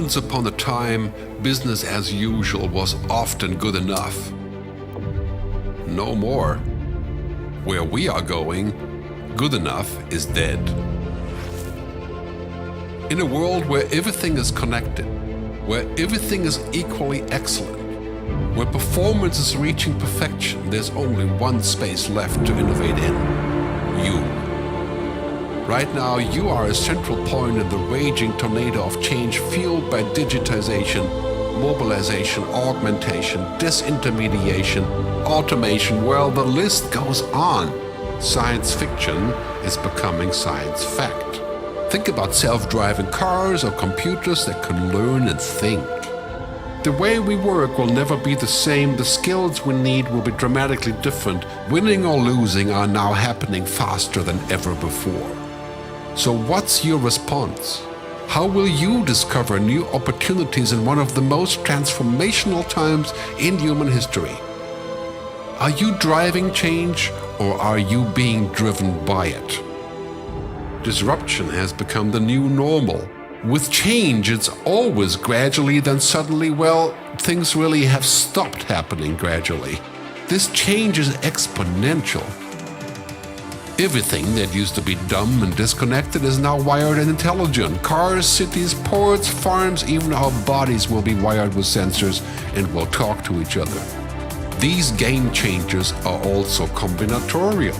Once upon a time, business as usual was often good enough. No more. Where we are going, good enough is dead. In a world where everything is connected, where everything is equally excellent, where performance is reaching perfection, there's only one space left to innovate in: you. Right now, you are a central point in the raging tornado of change fueled by digitization, mobilization, augmentation, disintermediation, automation. Well, the list goes on. Science fiction is becoming science fact. Think about self-driving cars or computers that can learn and think. The way we work will never be the same. The skills we need will be dramatically different. Winning or losing are now happening faster than ever before. So what's your response? How will you discover new opportunities in one of the most transformational times in human history? Are you driving change, or are you being driven by it? Disruption has become the new normal. With change, it's always gradually, then suddenly, well, things really have stopped happening gradually. This change is exponential. Everything that used to be dumb and disconnected is now wired and intelligent. Cars, cities, ports, farms, even our bodies will be wired with sensors and will talk to each other. These game changers are also combinatorial.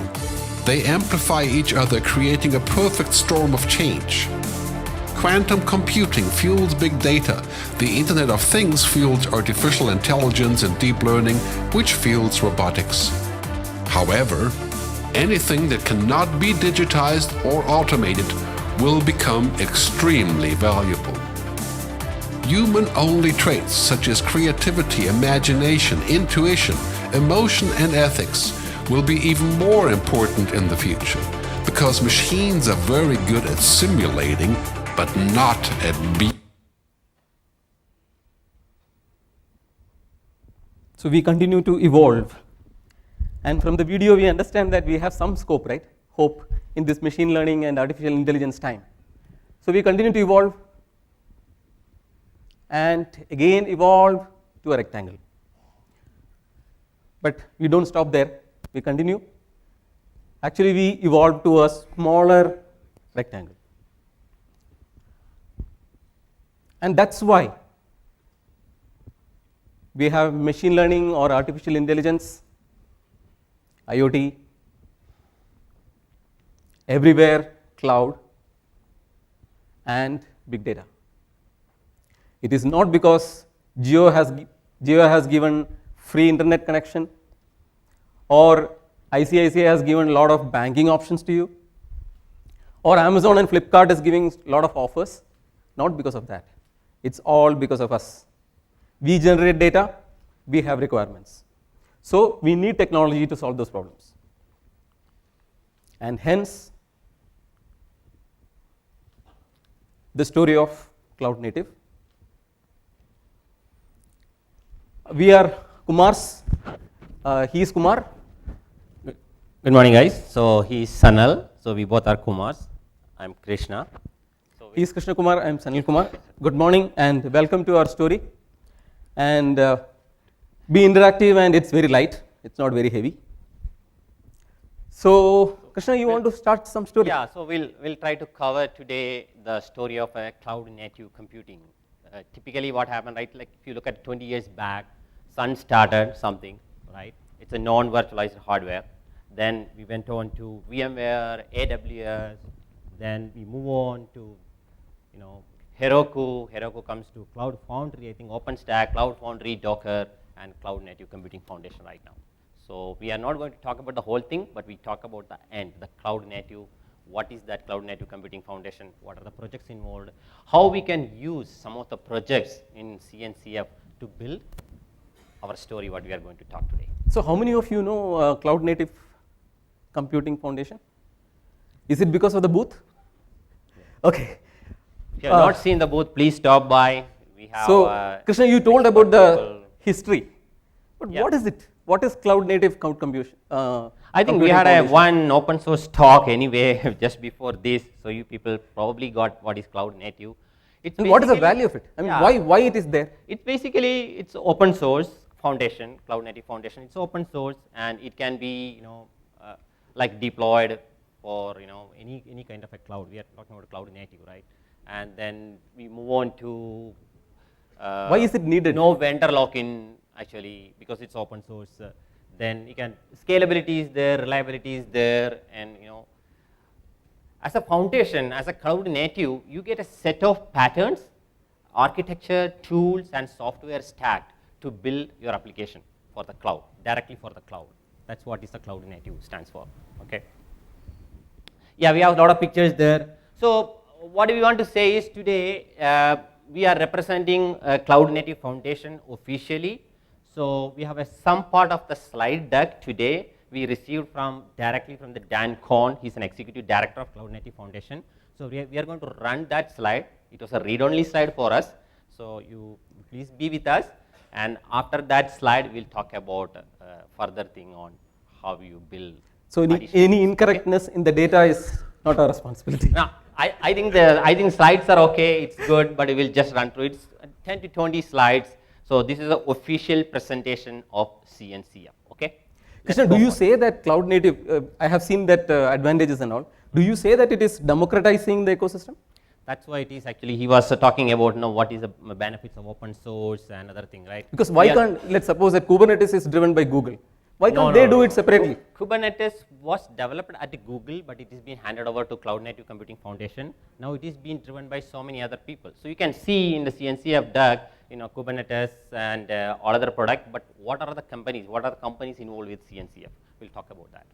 They amplify each other, creating a perfect storm of change. Quantum computing fuels big data. The Internet of Things fuels artificial intelligence and deep learning, which fuels robotics. However, anything that cannot be digitized or automated will become extremely valuable. Human-only traits such as creativity, imagination, intuition, emotion, and ethics will be even more important in the future, because machines are very good at simulating, but not at being. So we continue to evolve. And from the video, we understand that we have some scope, right? Hope in this machine learning and artificial intelligence time. So we continue to evolve and again evolve to a rectangle. But we don't stop there, we continue. Actually, we evolve to a smaller rectangle. And that's why we have machine learning or artificial intelligence, IoT, everywhere, cloud, and big data. It is not because Jio has given free internet connection, or ICICI has given a lot of banking options to you, or Amazon and Flipkart is giving a lot of offers. Not because of that. It's all because of us. We generate data, we have requirements. So we need technology to solve those problems. And hence, the story of cloud native. We are Kumars. He is Kumar. Good morning, guys. So he is Sanil. So we both are Kumars. I'm Krishna. He is Krishna Kumar. I'm Sanil Kumar. Good morning and welcome to our story. And be interactive, and it's very light. It's not very heavy. So Krishna, you want to start some story? Yeah. So we'll try to cover today the story of a cloud native computing. Typically, what happened, right? Like if you look at 20 years back, Sun started something, right? It's a non-virtualized hardware. Then we went on to VMware, AWS. Then we move on to, Heroku. Heroku comes to Cloud Foundry. I think OpenStack, Cloud Foundry, Docker, and Cloud Native Computing Foundation right now. So we are not going to talk about the whole thing, but we talk about the end, the Cloud Native. What is that Cloud Native Computing Foundation? What are the projects involved? How we can use some of the projects in CNCF to build our story, what we are going to talk today. So how many of you know Cloud Native Computing Foundation? Is it because of the booth? Okay. If you have not seen the booth, please stop by. We have. So Krishna, you told about the history, but Yeah. what is it? What is Cloud Native Computing? I think we had one open source talk anyway just before this, so you people probably got what is cloud native. It's And what is the basically- value of it? I mean, Yeah. why it is there? It's basically, it's open source foundation, cloud native foundation. It's open source and it can be, like deployed for, any kind of a cloud. We are talking about cloud native, right? And then we move on to Why is it needed? no vendor lock-in actually, because it's open source. Then you can, scalability is there, reliability is there, and as a foundation, as a cloud native, you get a set of patterns, architecture, tools, and software stack to build your application for the cloud, directly for the cloud. That's what is the cloud native stands for. Okay. Yeah, we have a lot of pictures there. So what we want to say is today we are representing a cloud native foundation officially. So we have some part of the slide deck today we received directly from the Dan Kohn. He's an executive director of Cloud Native Foundation. So we are going to run that slide. It was a read-only slide for us. So you please be with us. And after that slide, we'll talk about further thing on how you build. So any incorrectness in the data is not our responsibility. Now, I think slides are okay. It's good, but we will just run through it. It's 10 to 20 slides. So this is an official presentation of CNCF. Okay. Krishna, do you say that cloud native, I have seen that advantages and all, do you say that it is democratizing the ecosystem? That's why it is actually, he was talking about what is the benefits of open source and other thing, right? Because why can't, let's suppose that Kubernetes is driven by Google. Why can't they do it separately? Kubernetes was developed at Google, but it is being handed over to Cloud Native Computing Foundation. Now it is being driven by so many other people. So you can see in the CNCF deck, Kubernetes and all other products, but what are the companies involved with CNCF? We'll talk about that.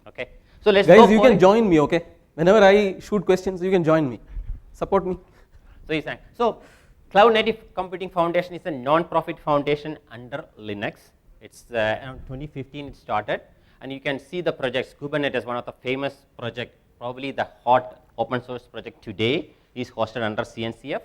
Okay. So let's Guys, go you can join me, okay? Whenever I shoot questions, you can join me. Support me. So he's saying, so Cloud Native Computing Foundation is a non-profit foundation under Linux. It's around 2015 it started, and you can see the projects. Kubernetes, one of the famous project, probably the hot open source project today, is hosted under CNCF.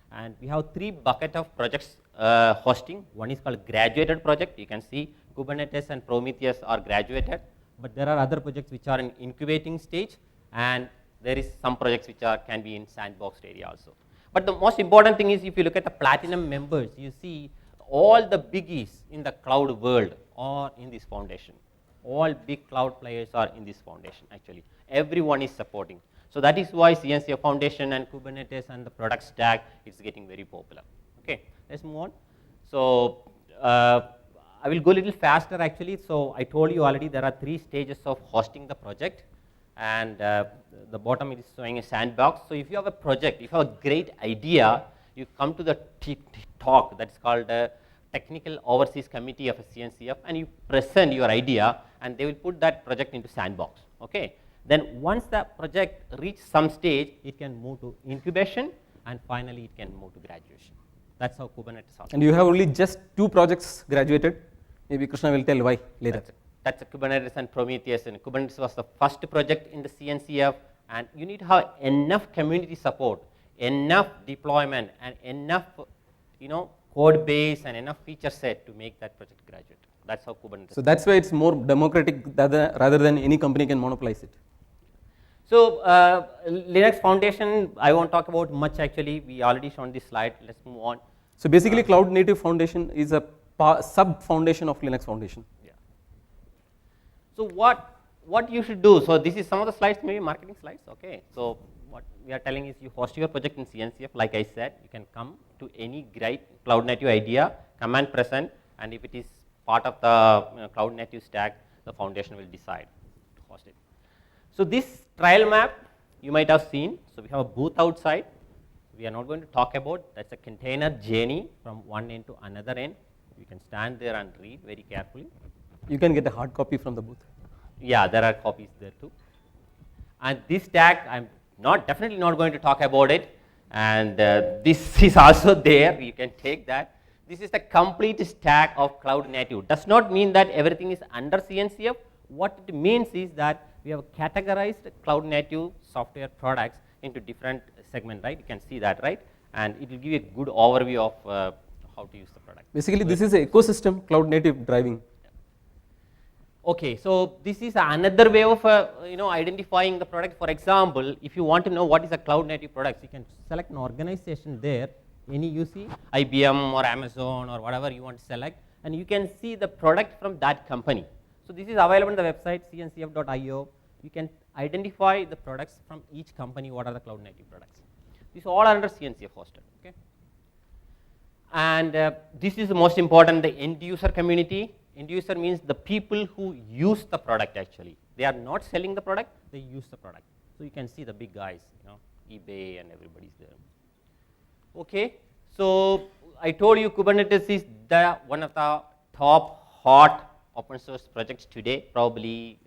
And we have 3 buckets of projects hosting. One is called graduated project. You can see Kubernetes and Prometheus are graduated, but there are other projects which are in incubating stage, and there is some projects which can be in sandbox area also. But the most important thing is, if you look at the platinum members, you see all the biggies in the cloud world are in this foundation. All big cloud players are in this foundation actually. Everyone is supporting. So that is why CNCF Foundation and Kubernetes and the product stack is getting very popular. Okay, let's move on. So I will go a little faster actually. So I told you already there are 3 stages of hosting the project, and the bottom is showing a sandbox. So if you have a project, if you have a great idea, you come to the talk that's called the Technical Overseas Committee of a CNCF, and you present your idea, and they will put that project into sandbox. Okay. Then once the project reaches some stage, it can move to incubation, and finally it can move to graduation. That's how Kubernetes also. And you have only just 2 projects graduated. Maybe Krishna will tell why later. That's a Kubernetes and Prometheus. And Kubernetes was the first project in the CNCF, and you need to have enough community support, enough deployment, and enough code base and enough feature set to make that project graduate. That's how Kubernetes. So that's why it's more democratic rather than any company can monopolize it. So Linux Foundation, I won't talk about much actually. We already shown this slide. Let's move on. So basically, Cloud Native Foundation is a sub foundation of Linux Foundation. Yeah. So what you should do? So this is some of the slides, maybe marketing slides. Okay. So what we are telling is, you host your project in CNCF. Like I said, you can come to any great cloud native idea, come and present, and if it is part of the cloud native stack, the foundation will decide to host it. So this trial map you might have seen. So we have a booth outside. We are not going to talk about. That's a container journey from one end to another end. You can stand there and read very carefully. You can get a hard copy from the booth. Yeah, there are copies there too. And this stack, I'm definitely not going to talk about it. And this is also there. You can take that. This is the complete stack of cloud native. Does not mean that everything is under CNCF. What it means is that we have categorized cloud native software products into different segments, right? You can see that, right? And it will give you a good overview of how to use the product. Basically, this is an ecosystem cloud native driving. Okay, so this is another way of identifying the product. For example, if you want to know what is a cloud native product, you can select an organization there. Any you see IBM or Amazon or whatever you want to select, and you can see the product from that company. So this is available on the website cncf.io. You can identify the products from each company. What are the cloud native products? These all are under CNCF hosted. Okay, and this is the most important. The end user community. End user means the people who use the product actually. They are not selling the product, they use the product. So you can see the big guys, eBay and everybody's there. Okay, so I told you Kubernetes is one of the top hot open source projects today, probably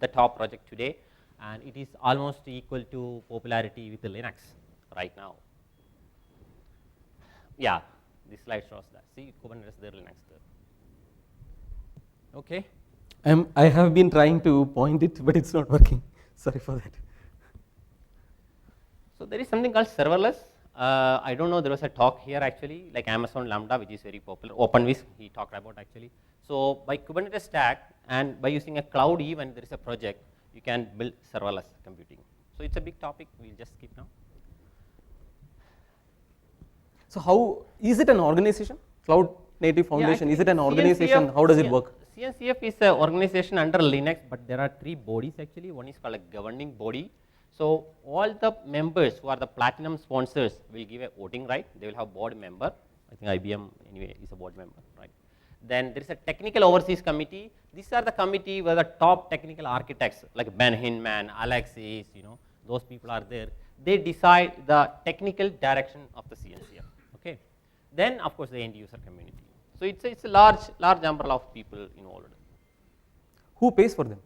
the top project today, and it is almost equal to popularity with the Linux right now. Yeah, this slide shows that. See, Kubernetes there, Linux there. Okay. I have been trying to point it, but it's not working. Sorry for that. So there is something called serverless. I don't know, there was a talk here actually, like Amazon Lambda, which is very popular. OpenWhisk, he talked about actually. So by Kubernetes stack and by using a cloud event, there is a project, you can build serverless computing. So it's a big topic, we'll just skip now. So how, is it an organization? Cloud Native Foundation, is it an organization? How does it work? CNCF is an organization under Linux, but there are 3 bodies actually. One is called a governing body. So all the members who are the platinum sponsors will give a voting right. They will have board member. I think IBM anyway is a board member, right? Then there is a technical overseas committee. These are the committee where the top technical architects like Ben Hinman, Alexis, those people are there. They decide the technical direction of the CNCF. Okay. Then of course the end user community. So it's a large number of people involved. Who pays for them?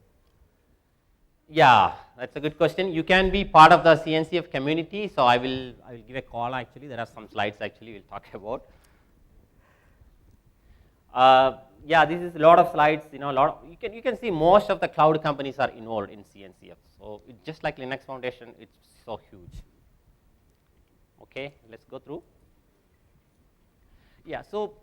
Yeah, that's a good question. You can be part of the CNCF community. So I will give a call actually. There are some slides actually we'll talk about. Yeah, this is a lot of slides. You can see most of the cloud companies are involved in CNCF. So it's just like Linux Foundation. It's so huge. Okay, let's go through. Yeah, so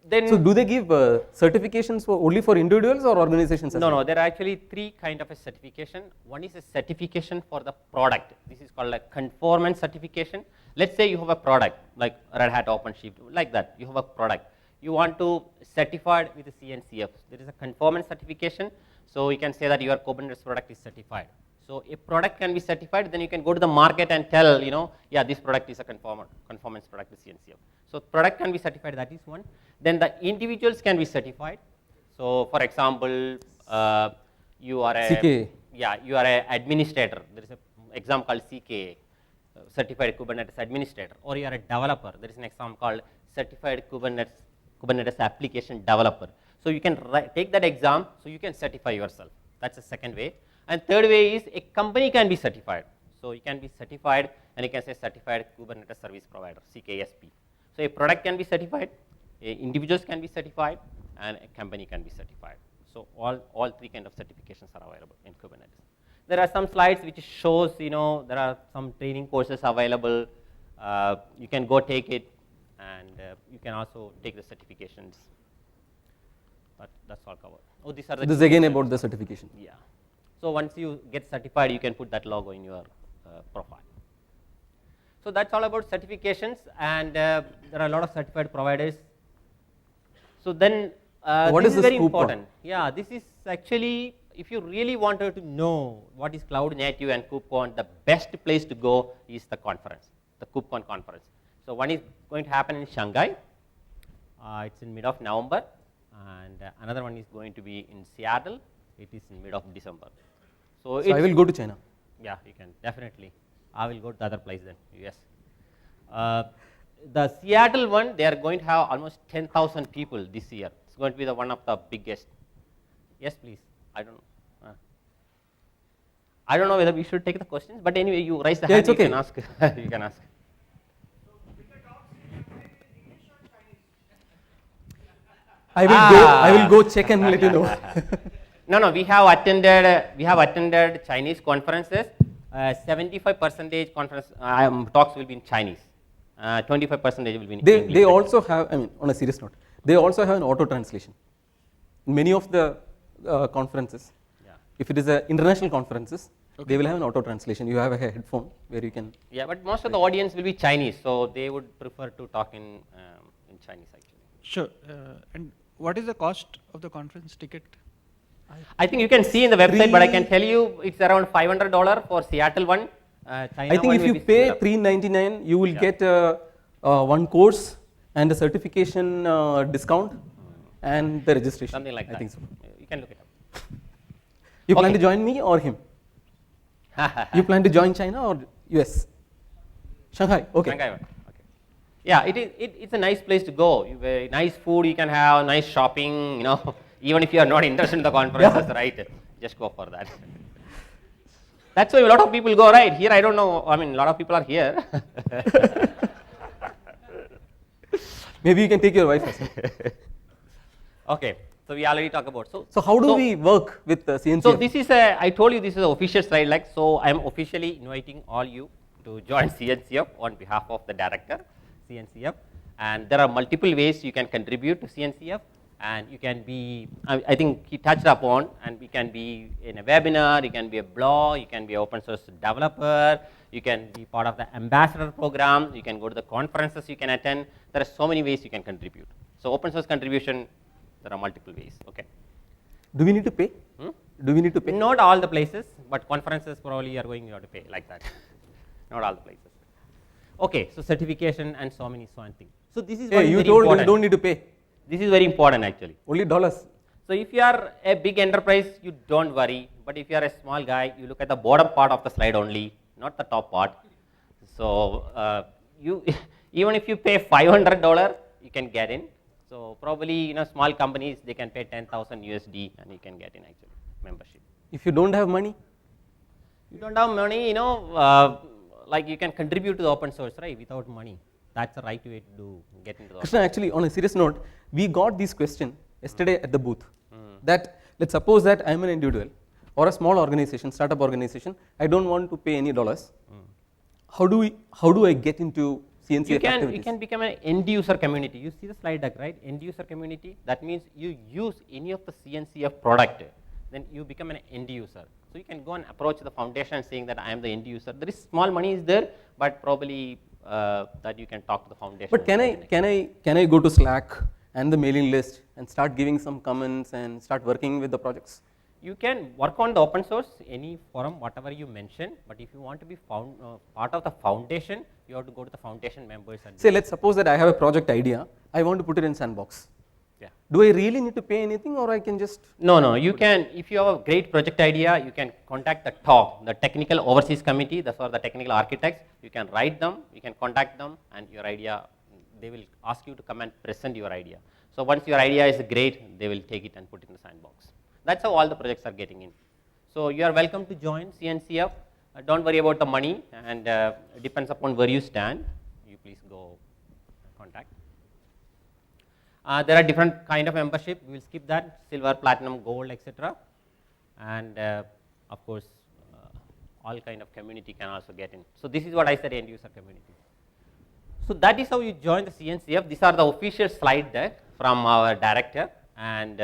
do they give certifications only for individuals or organizations? No, there are actually 3 kind of a certification. One is a certification for the product. This is called a conformance certification. Let's say you have a product like Red Hat OpenShift, like that. You have a product. You want to certify it with the CNCF. There is a conformance certification. So you can say that your Kubernetes product is certified. So a product can be certified, then you can go to the market and tell, yeah, this product is a conformance product with CNCF. So product can be certified, that is one. Then the individuals can be certified. So for example, you are a CKA. Yeah, you are an administrator. There is an exam called CKA, Certified Kubernetes Administrator, or you are a developer. There is an exam called Certified Kubernetes Application Developer. So you can take that exam, so you can certify yourself. That's the second way. And third way is a company can be certified. So you can be certified, and you can say Certified Kubernetes Service Provider, CKSP. So a product can be certified, individuals can be certified, and a company can be certified. So all 3 kind of certifications are available in Kubernetes. There are some slides which shows, there are some training courses available. You can go take it, and you can also take the certifications. But that's all covered. Oh, these are the. This is again about the certification. Yeah. So once you get certified, you can put that logo in your profile. So that's all about certifications, and there are a lot of certified providers. So then this is very important. Yeah, this is actually, if you really wanted to know what is cloud native and KubeCon, the best place to go is the conference, the KubeCon conference. So one is going to happen in Shanghai. It's in mid of November, and another one is going to be in Seattle. It is in mid of December. So I will go to China. Yeah, you can definitely. I will go to the other place then, US. The Seattle one, they are going to have almost 10,000 people this year. It's going to be one of the biggest. Yes, please. I don't know. I don't know whether we should take the questions, but anyway, you raise the hand. It's okay. You can ask. You can ask. I will go check and let you know. No, we have attended Chinese conferences. 75% conference talks will be in Chinese. 25% will be in English. They also have, on a serious note, they also have an auto translation. Many of the conferences. Yeah. If it is international conferences, they will have an auto translation. You have a headphone where you can. Yeah, but most of the audience will be Chinese, so they would prefer to talk in Chinese actually. Sure. And what is the cost of the conference ticket? I think you can see in the website, but I can tell you it's around $500 for Seattle one. China I think one if will you be pay similar. $399, you will get one course and a certification discount and the registration. Something like that. I think so. You can look it up. You plan Okay. to join me or him? You plan to join China or US? Shanghai. Okay. Shanghai one. Okay. Yeah, it's a nice place to go. Nice food you can have, nice shopping. You know, even if you are not interested in the conferences, right? Just go for that. That's why a lot of people go, right? Here, I don't know. I mean, a lot of people are here. Maybe you can take your wife as well. Okay. So we already talked about. So how do we work with CNCF? So this is I told you this is an official slide, like, so I am officially inviting all you to join CNCF on behalf of the director, CNCF. And there are multiple ways you can contribute to CNCF, and you can be, I think he touched upon, and you can be in a webinar, you can be a blog, you can be an open source developer, you can be part of the ambassador program, you can go to the conferences you can attend. There are so many ways you can contribute. So open source contribution, there are multiple ways. Okay. Do we need to pay? Do we need to pay? Not all the places, but conferences probably you are going, you have to pay like that. Not all the places. Okay, so certification and so many things. So this is Hey, you very told important. you don't need to pay. This is very important actually. Only dollars. So if you are a big enterprise, you don't worry. But if you are a small guy, you look at the bottom part of the slide only, not the top part. So you even if you pay $500, you can get in. So probably small companies, they can pay 10,000 USD and you can get in actually membership. If you don't have money, You don't have money, like you can contribute to the open source, right? Without money, that's the right way to get into the. Krishna, actually, on a serious note, we got this question yesterday at the booth. That let's suppose that I'm an individual or a small organization, startup organization. I don't want to pay any dollars. How do I get into CNCF activities? You can become an end user community. You see the slide deck, right? End user community. That means you use any of the CNCF product, then you become an end user. So you can go and approach the foundation saying that I am the end user. There is small money is there, but probably that you can talk to the foundation. But can I go to Slack and the mailing list and start giving some comments and start working with the projects? You can work on the open source, any forum, whatever you mention, but if you want to be part of the foundation, you have to go to the foundation members. And Say, let's suppose that I have a project idea, I want to put it in Sandbox. Yeah. Do I really need to pay anything or I can just? No, you can, if you have a great project idea, you can contact the TOG, the Technical Overseas Committee, that's for the technical architects. You can write them, you can contact them, and your idea, they will ask you to come and present your idea. So once your idea is great, they will take it and put it in the sandbox. That's how all the projects are getting in. So you are welcome to join CNCF. Don't worry about the money, and it depends upon where you stand. You please go contact. There are different kind of membership. We will skip that: silver, platinum, gold, etc. And of course, all kind of community can also get in. So this is what I said: end user community. So that is how you join the CNCF. These are the official slide deck from our director, and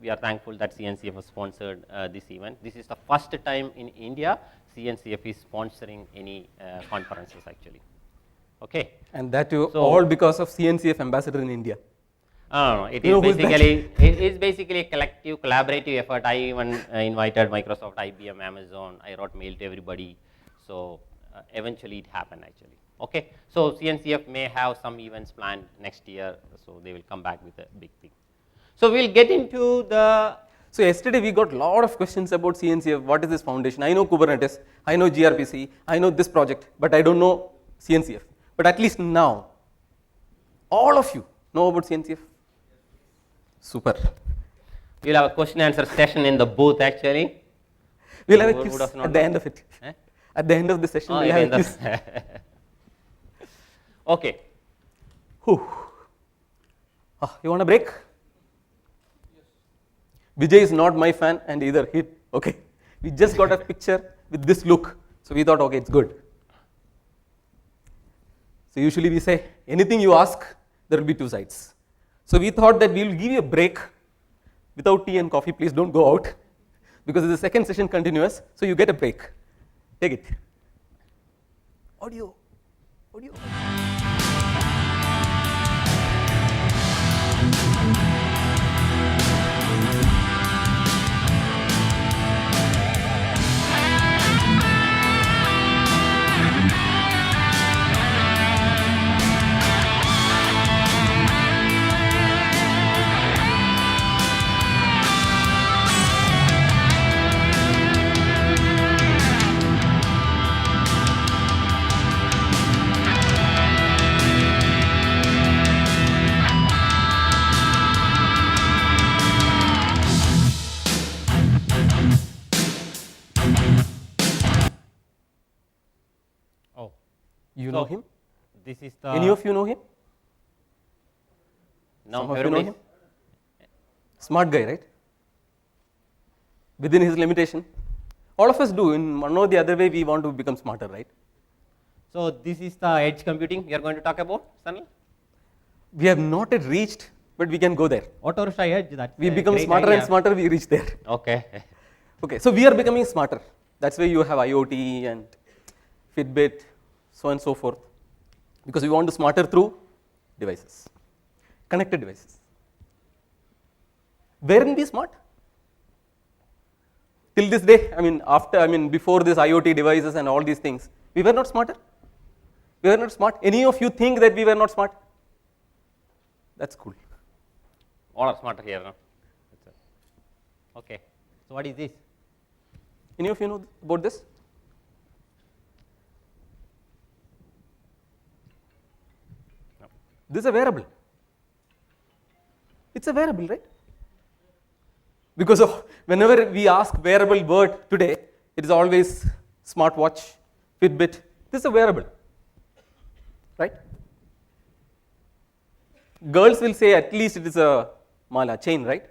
we are thankful that CNCF has sponsored this event. This is the first time in India CNCF is sponsoring any conferences actually. Okay. And that too, all because of CNCF ambassador in India. No, it is basically a collective, collaborative effort. I even invited Microsoft, IBM, Amazon. I wrote mail to everybody. So eventually it happened actually. Okay. So CNCF may have some events planned next year. So they will come back with a big thing. So we'll get into the. So yesterday we got a lot of questions about CNCF. What is this foundation? I know Kubernetes, I know gRPC, I know this project, but I don't know CNCF. But at least now, all of you know about CNCF. Super. We'll have a question answer session in the booth actually. We'll have a quiz at the end of it. At the end of the session, we'll have a quiz. Okay. You want a break? Vijay is not my fan and either he. Okay. We just got a picture with this look. So we thought, okay, it's good. So usually we say, anything you ask, there will be two sides. So we thought that we will give you a break without tea and coffee, please don't go out because the second session continuous, so you get a break. Take it. Audio. Oh, You So, know him? this is the. Any of you know him? No, Some of you know everybody. him? Smart guy, right? Within his limitation. All of us do. In one or the other way, we want to become smarter, right? So this is the edge computing we are going to talk about, Sanil. We have not yet reached, but we can go there. Auto-Russia edge. That's We a become great smarter idea. and smarter, we reach there. Okay. Okay, so we are becoming smarter. That's why you have IoT and Fitbit, so on and so forth. Because we want to smarter through devices, connected devices. Weren't we smart? Till this day, before this IoT devices and all these things, we were not smarter. We were not smart. Any of you think that we were not smart? That's cool. All are smarter here, no? That's it. Okay. So what is this? Any of you know about this? No. This is a wearable. It's a wearable, right? Because of whenever we ask wearable word today, it is always smartwatch, Fitbit. This is a wearable, right? Girls will say at least it is a mala chain, right?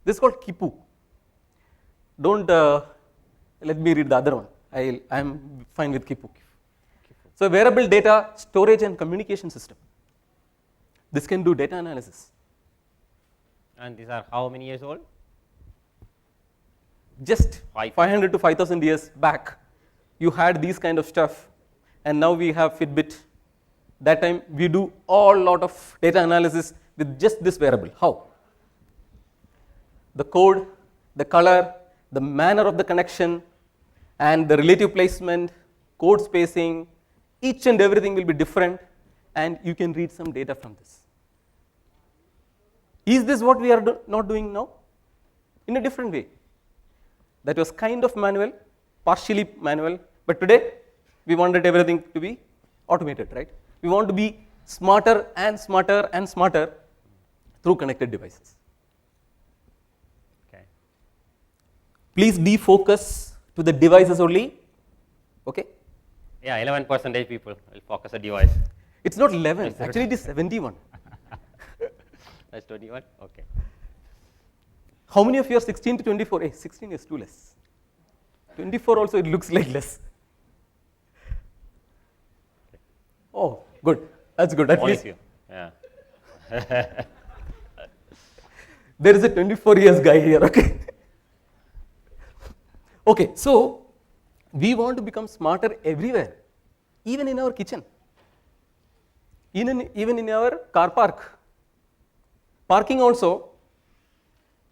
This is called Kipu. Don't let me read the other one. I'm fine with Kipu. So wearable data storage and communication system. This can do data analysis. And these are how many years old? Just 5. 500 to 5,000 years back, you had these kind of stuff, and now we have Fitbit. That time we do all lot of data analysis with just this wearable. How? The code, the color, the manner of the connection, and the relative placement, code spacing, each and everything will be different, and you can read some data from this. Is this what we are not doing now? In a different way. That was kind of manual, partially manual, but today we wanted everything to be automated, right? We want to be smarter and smarter and smarter through connected devices. Okay. Please defocus to the devices only, okay? Yeah, 11% people will focus a device. It's not 11, actually it is 71. That's 21. Okay. How many of you are 16 to 24? Hey, 16 is too less. 24 also it looks like less. Oh, good. That's good. At Only least few. Yeah. there is a 24 years guy here, okay? Okay, so we want to become smarter everywhere, even in our kitchen, even in our car park. Parking also,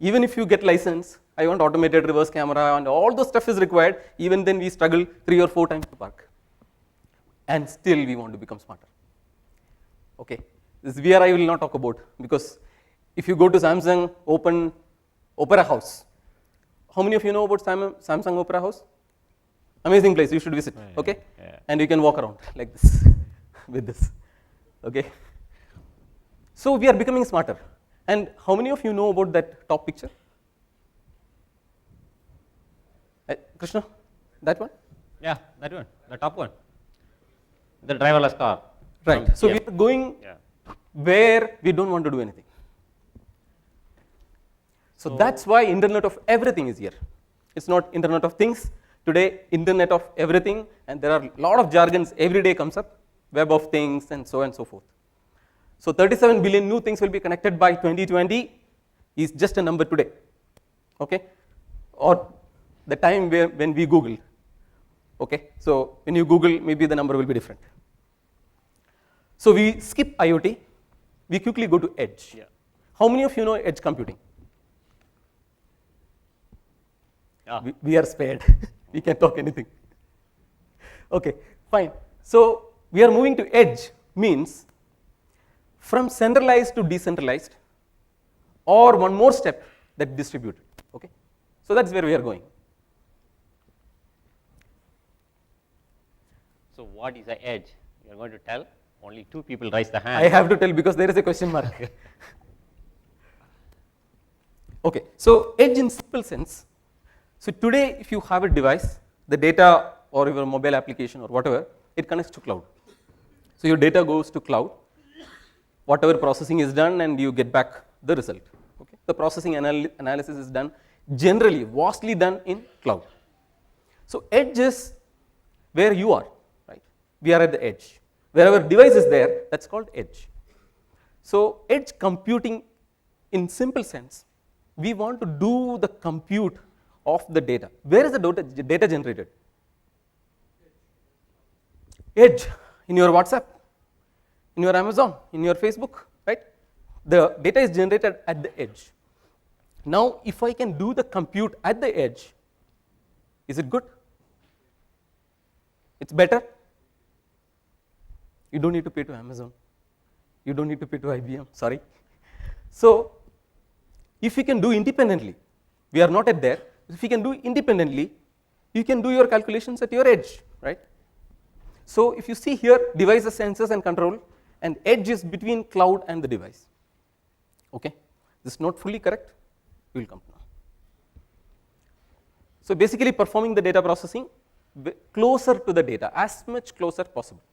even if you get license, I want automated reverse camera and all those stuff is required, even then we struggle 3 or 4 times to park. And still we want to become smarter. Okay, this VR I will not talk about, because if you go to Samsung Open Opera House, how many of you know about Samsung Opera House? Amazing place, you should visit, okay? Yeah. And you can walk around like this, with this, okay? So we are becoming smarter. And how many of you know about that top picture? Krishna, that one? Yeah, that one, the top one. The driverless car. Right. So yeah. we are going Yeah. where we don't want to do anything. So that's why Internet of Everything is here. It's not Internet of Things. Today, Internet of Everything, and there are a lot of jargons every day comes up, Web of Things and so forth. So 37 billion new things will be connected by 2020, is just a number today, okay, or the time when we Google, okay. So when you Google, maybe the number will be different. So we skip IoT, we quickly go to edge. Yeah. How many of you know edge computing? Yeah. We are spared. We can talk anything. Okay, fine. So we are moving to edge means from centralized to decentralized, or one more step, that distributed. Okay, so that's where we are going. So what is the edge? You are going to tell? Only 2 people raise the hand. I have to tell because there is a question mark. Okay, so edge in simple sense. So today, if you have a device, the data or your mobile application or whatever, it connects to cloud. So your data goes to cloud, whatever processing is done, and you get back the result. Okay, the processing analysis is done generally, vastly done in cloud. So edge is where you are, right? We are at the edge. Wherever device is there, that's called edge. So edge computing, in simple sense, we want to do the compute of the data. Where is the data generated? Edge, in your WhatsApp, in your Amazon, in your Facebook, right? The data is generated at the edge. Now, if I can do the compute at the edge, is it good? It's better. You don't need to pay to Amazon. You don't need to pay to IBM, sorry. So, if you can do independently, we are not at there. If you can do independently, you can do your calculations at your edge, right? So if you see here, devices, sensors, and control, and edge is between cloud and the device. Okay, this is not fully correct. We will come to now. So basically, performing the data processing closer to the data, as much closer possible.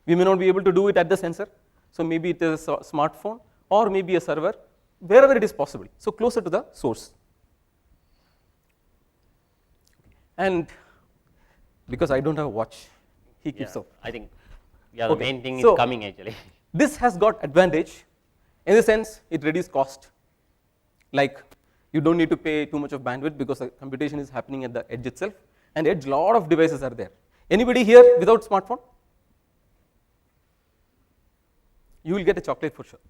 We may not be able to do it at the sensor, so maybe it is a smartphone or maybe a server, wherever it is possible. So closer to the source. And because I don't have a watch, he keeps up. I think the main thing So is coming actually. This has got advantage in the sense it reduces cost. Like you don't need to pay too much of bandwidth because the computation is happening at the edge itself, and edge lot of devices are there. Anybody here without smartphone? You will get a chocolate for sure.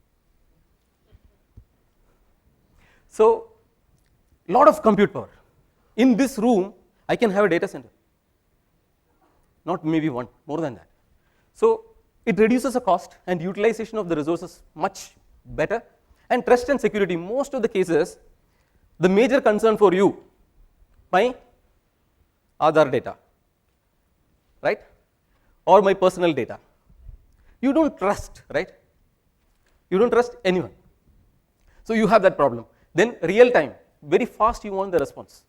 So lot of compute power. In this room, I can have a data center. Not maybe one, more than that. So it reduces the cost and utilization of the resources much better. And trust and security, most of the cases, the major concern for you, my Aadhaar data, right? Or my personal data. You don't trust, right? You don't trust anyone. So you have that problem. Then real time, very fast you want the response.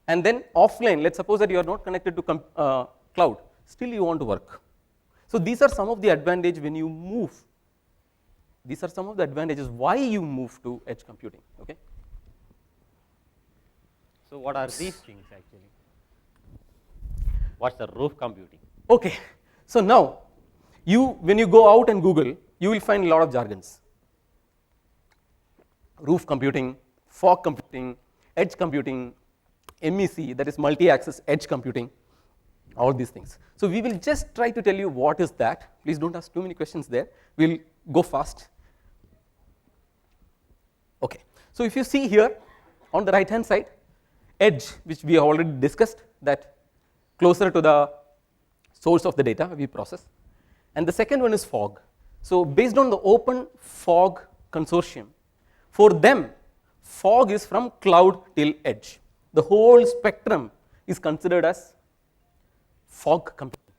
And then offline, let's suppose that you are not connected to cloud, still you want to work. So these are some of the advantages when you move. These are some of the advantages why you move to edge computing, okay? So what are these things actually? What's the roof computing? Okay, so now, when you go out and Google, you will find a lot of jargons. Roof computing, fog computing, edge computing, MEC, that is multi-access edge computing, all these things. So we will just try to tell you what is that. Please don't ask too many questions there. We'll go fast. Okay, so if you see here on the right hand side, edge, which we have already discussed, that closer to the source of the data we process. And the second one is fog. So based on the Open Fog Consortium, for them, fog is from cloud till edge. The whole spectrum is considered as fog computing.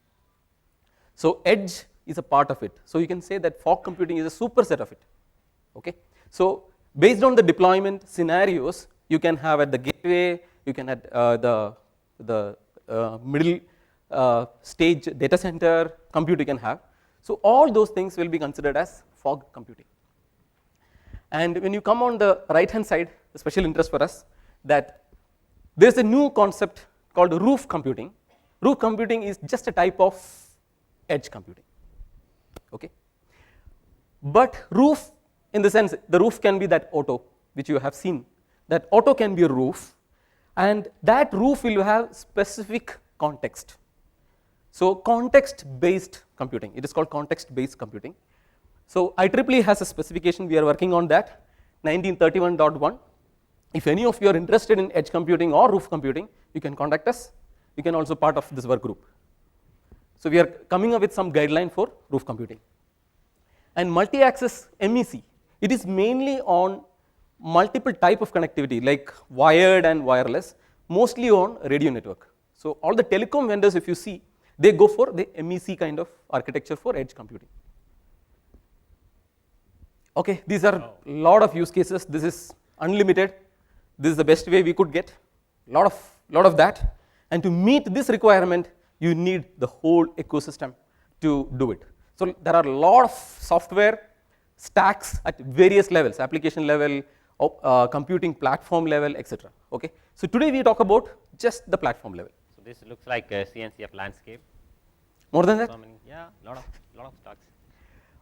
So edge is a part of it. So you can say that fog computing is a superset of it. Okay. So based on the deployment scenarios, you can have at the gateway, you can have the middle stage data center compute you can have. So all those things will be considered as fog computing. And when you come on the right hand side, the special interest for us, that there is a new concept called roof computing. Roof computing is just a type of edge computing. Okay. But roof, in the sense, the roof can be that auto, which you have seen, that auto can be a roof, and that roof will have specific context. So context-based computing, it is called context-based computing. So IEEE has a specification, we are working on that, 1931.1. If any of you are interested in edge computing or roof computing, you can contact us. You can also part of this work group. So we are coming up with some guideline for roof computing. And multi-access MEC, it is mainly on multiple type of connectivity like wired and wireless, mostly on radio network. So all the telecom vendors, if you see, they go for the MEC kind of architecture for edge computing. Okay, these are a lot of use cases. This is unlimited. This is the best way we could get. Lot of that. And to meet this requirement, you need the whole ecosystem to do it. So there are a lot of software stacks at various levels, application level, computing platform level, etc. Okay. So today we talk about just the platform level. So this looks like a CNCF landscape. More than that? Yeah, lot of stocks.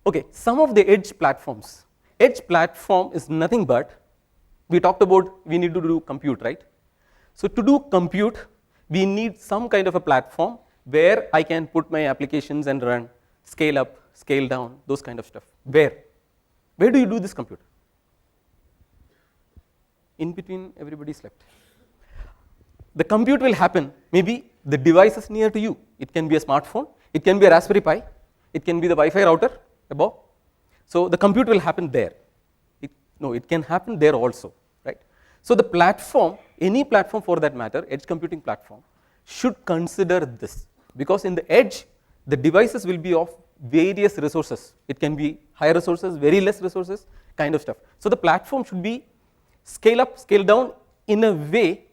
Okay, some of the edge platforms. Edge platform is nothing but, we talked about we need to do compute, right? So to do compute, we need some kind of a platform where I can put my applications and run, scale up, scale down, those kind of stuff. Where do you do this compute? In between, everybody slept. The compute will happen, maybe the device is near to you. It can be a smartphone, it can be a Raspberry Pi, it can be the Wi-Fi router above. So the compute will happen there. It can happen there also, right? So the platform, any platform for that matter, edge computing platform, should consider this, because in the edge, the devices will be of various resources. It can be high resources, very less resources, kind of stuff. So the platform should be scale up, scale down in a way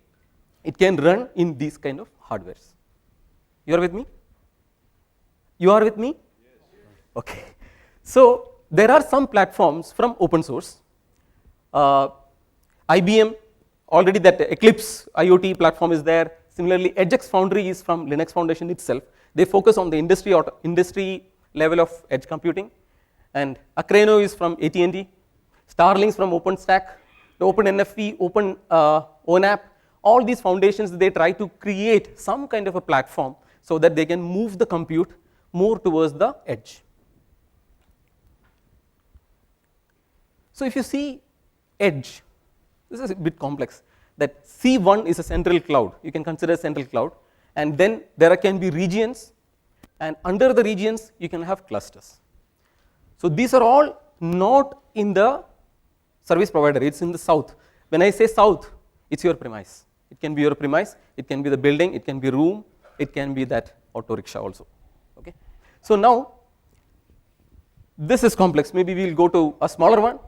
it can run in these kind of hardwares. You are with me? You are with me? Yes. Okay. So there are some platforms from open source. IBM, already that Eclipse IoT platform is there. Similarly, EdgeX Foundry is from Linux Foundation itself. They focus on the industry level of edge computing. And Acreno is from AT&T. Starlinks from OpenStack. The OpenNFV, ONAP, all these foundations, they try to create some kind of a platform so that they can move the compute more towards the edge. So if you see edge, this is a bit complex, that C1 is a central cloud. You can consider a central cloud, and then there can be regions, and under the regions you can have clusters. So these are all not in the service provider, it's in the south. When I say south, it's your premise. It can be your premise, it can be the building, it can be room, it can be that auto rickshaw also. Okay. So now this is complex. Maybe we'll go to a smaller one.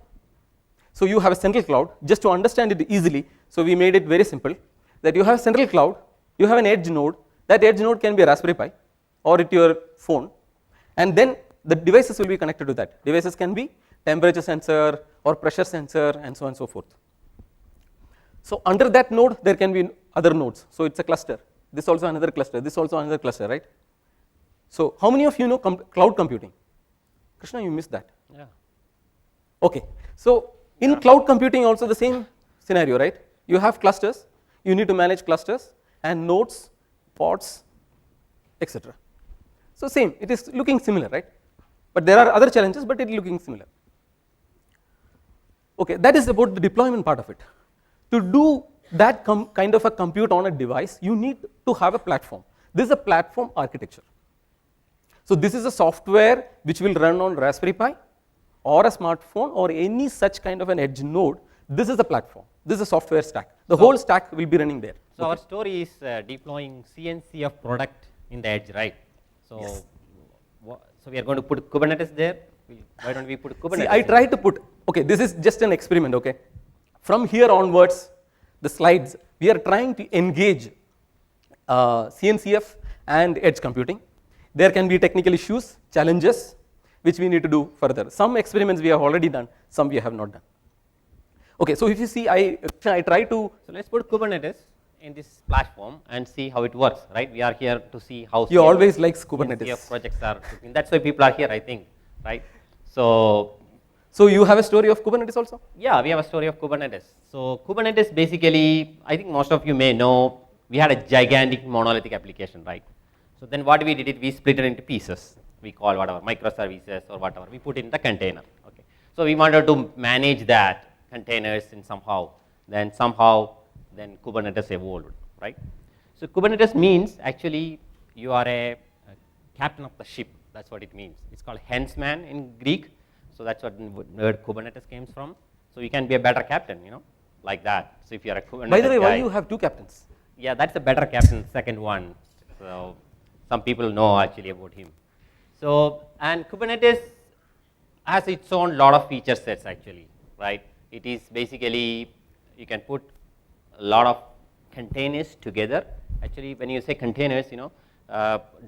So you have a central cloud. Just to understand it easily, so we made it very simple, that you have a central cloud, you have an edge node. That edge node can be a Raspberry Pi or at your phone, and then the devices will be connected to that. Devices can be temperature sensor or pressure sensor and so on and so forth. So under that node there can be other nodes. So it's a cluster. This also another cluster, this also another cluster, right? So how many of you know cloud computing? Krishna, you missed that. Yeah. Okay. So in cloud computing also the same scenario, right? You have clusters, you need to manage clusters and nodes, pods, etc. So same, it is looking similar, right? But there are other challenges, but it is looking similar. Okay, that is about the deployment part of it. To do that kind of a compute on a device, you need to have a platform. This is a platform architecture. So this is a software which will run on Raspberry Pi or a smartphone or any such kind of an edge node. This is the platform. This is a software stack. The whole stack will be running there. So our story is deploying CNCF product in the edge, right? So, yes. So we are going to put Kubernetes there. Why don't we put Kubernetes? See, I try to put, okay, this is just an experiment, okay. From here onwards, the slides, we are trying to engage CNCF and edge computing. There can be technical issues, challenges, which we need to do further. Some experiments we have already done, some we have not done. Okay, so if you see, I try to. So let's put Kubernetes in this platform and see how it works, right? We are here to see how you always likes Kubernetes. CNCF projects are cooking. That's why people are here, I think, right? So So you have a story of Kubernetes also? Yeah, we have a story of Kubernetes. So Kubernetes basically, I think most of you may know, we had a gigantic monolithic application, right? So then what we did is we split it into pieces. We call whatever microservices or whatever. We put in the container. Okay. So we wanted to manage that containers in somehow. Then Kubernetes evolved, right? So Kubernetes means actually you are a captain of the ship. That's what it means. It's called hensman in Greek. So that's what word Kubernetes came from. So you can be a better captain, like that. So if you are a Kubernetes By the way, guy, why you have two captains? yeah, that's a better captain, second one. So some people know actually about him. So, and Kubernetes has its own lot of feature sets actually, right? It is basically, you can put a lot of containers together. Actually, when you say containers,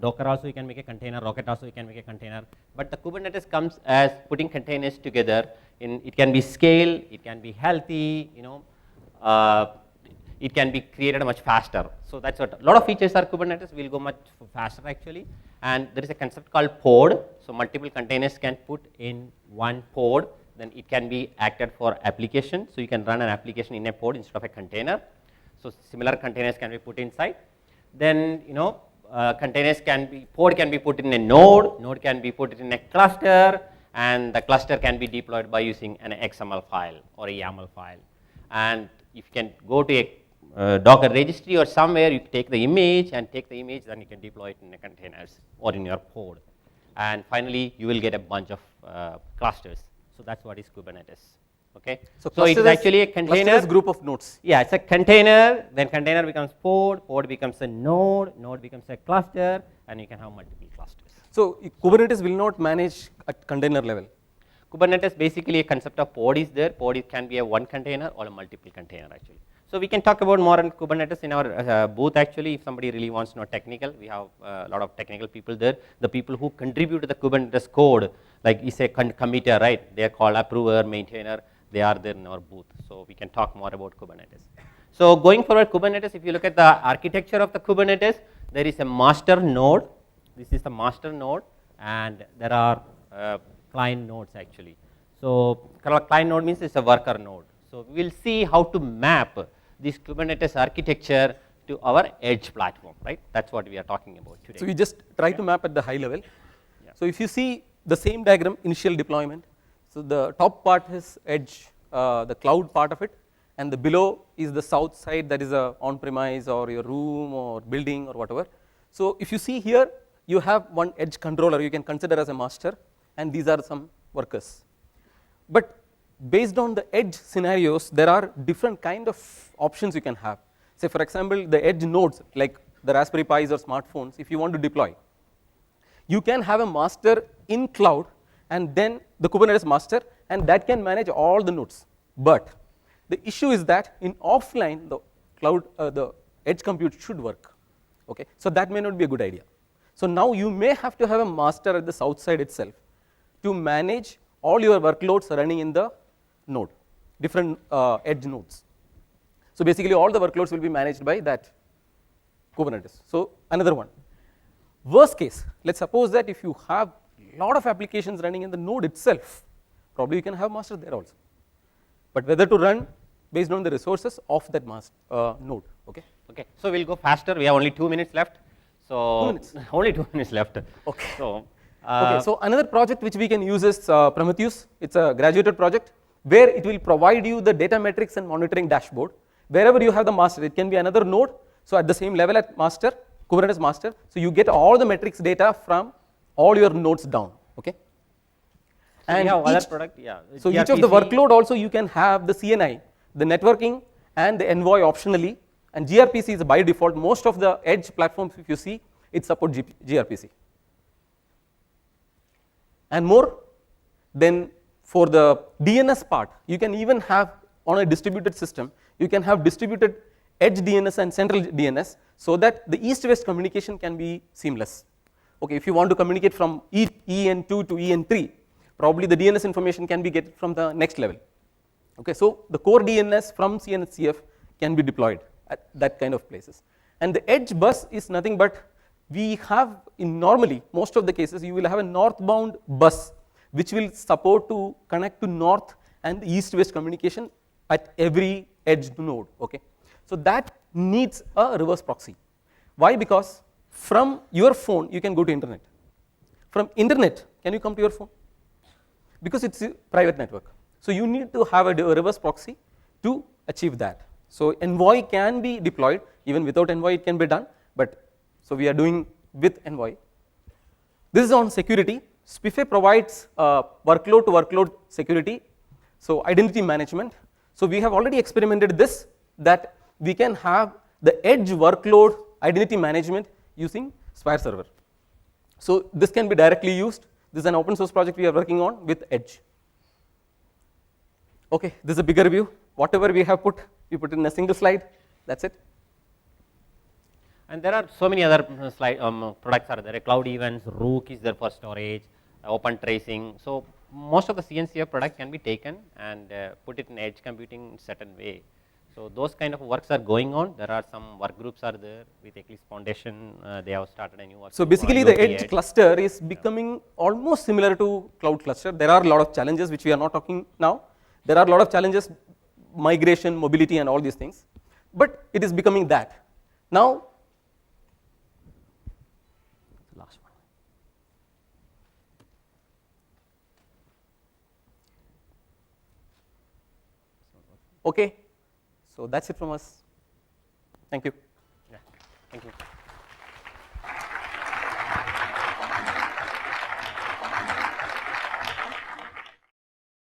Docker also you can make a container, Rocket also you can make a container. But the Kubernetes comes as putting containers together. It can be scale, it can be healthy, it can be created much faster. So that's what a lot of features are Kubernetes will go much faster actually. And there is a concept called pod. So multiple containers can put in one pod. Then it can be acted for application. So you can run an application in a pod instead of a container. So similar containers can be put inside. Then pod can be put in a node can be put in a cluster, and the cluster can be deployed by using an XML file or a YAML file. And if you can go to a Docker registry or somewhere, you take the image, then you can deploy it in the containers or in your pod. And finally, you will get a bunch of clusters. So that's what is Kubernetes. Okay. So it is actually a container group of nodes. Yeah, it's a container. Then container becomes pod becomes a node becomes a cluster, and you can have multiple clusters. So Kubernetes will not manage at container level. Kubernetes basically a concept of pod is there. Pod can be a one container or a multiple container actually. So we can talk about more on Kubernetes in our booth actually. If somebody really wants to know technical, we have a lot of technical people there. The people who contribute to the Kubernetes code, like you say committer, right? They are called approver, maintainer. They are there in our booth. So we can talk more about Kubernetes. So going forward, Kubernetes, if you look at the architecture of the Kubernetes, there is a master node. This is the master node, and there are client nodes actually. So client node means it's a worker node. So we will see how to map this Kubernetes architecture to our edge platform, right? That's what we are talking about today. So we just try to map at the high level. Yeah. So if you see the same diagram, initial deployment. So the top part is edge, the cloud part of it, and the below is the south side, that is a on-premise or your room or building or whatever. So if you see here, you have one edge controller you can consider as a master, and these are some workers. But based on the edge scenarios, there are different kind of options you can have. Say for example, the edge nodes like the Raspberry Pis or smartphones, if you want to deploy, you can have a master in cloud and then the Kubernetes master, and that can manage all the nodes. But the issue is that in offline, the cloud, the edge compute should work. Okay, so that may not be a good idea. So now you may have to have a master at the south side itself to manage all your workloads running in the node, different edge nodes. So basically, all the workloads will be managed by that Kubernetes. So another one. Worst case, let's suppose that if you have a lot of applications running in the node itself, probably you can have master there also. But whether to run based on the resources of that master node. Okay. Okay. So we'll go faster. We have only 2 minutes left. So 2 minutes. Only 2 minutes left. Okay. So okay. So another project which we can use is Prometheus. It's a graduated project where it will provide you the data metrics and monitoring dashboard. Wherever you have the master, it can be another node. So at the same level at master, Kubernetes master. So you get all the metrics data from all your nodes down. Okay. And we have other product, yeah. So each of the workload also you can have the CNI, the networking, and the envoy optionally. And gRPC is by default. Most of the edge platforms, if you see, it supports gRPC. And more, then for the DNS part, you can even have on a distributed system, you can have distributed edge DNS and central DNS so that the east-west communication can be seamless. Okay, if you want to communicate from EN2 to EN3, probably the DNS information can be get from the next level. Okay, so the core DNS from CNCF can be deployed at that kind of places. And the edge bus is nothing but we have in normally most of the cases you will have a northbound bus which will support to connect to north and east-west communication at every edge node. Okay, so that needs a reverse proxy. Why? Because from your phone you can go to internet. From internet, can you come to your phone? Because it's a private network. So you need to have a reverse proxy to achieve that. So Envoy can be deployed, even without Envoy it can be done, but so we are doing with Envoy. This is on security. Spiffy provides workload to workload security, so identity management. So we have already experimented this, that we can have the edge workload identity management using Spire server. So this can be directly used. This is an open source project we are working on with edge. Okay, this is a bigger view. Whatever we have put, we put in a single slide. That's it. And there are so many other products are there. Cloud Events, Rook is there for storage, Open Tracing. So most of the CNCF product can be taken and put it in edge computing in certain way. So those kind of works are going on. There are some work groups are there with Eclipse Foundation. They have started a new work. So basically the edge cluster is becoming almost similar to cloud cluster. There are a lot of challenges which we are not talking now. There are a lot of challenges, migration, mobility and all these things, but it is becoming that. Now, last one. Okay, so that's it from us. Thank you. Yeah, thank you.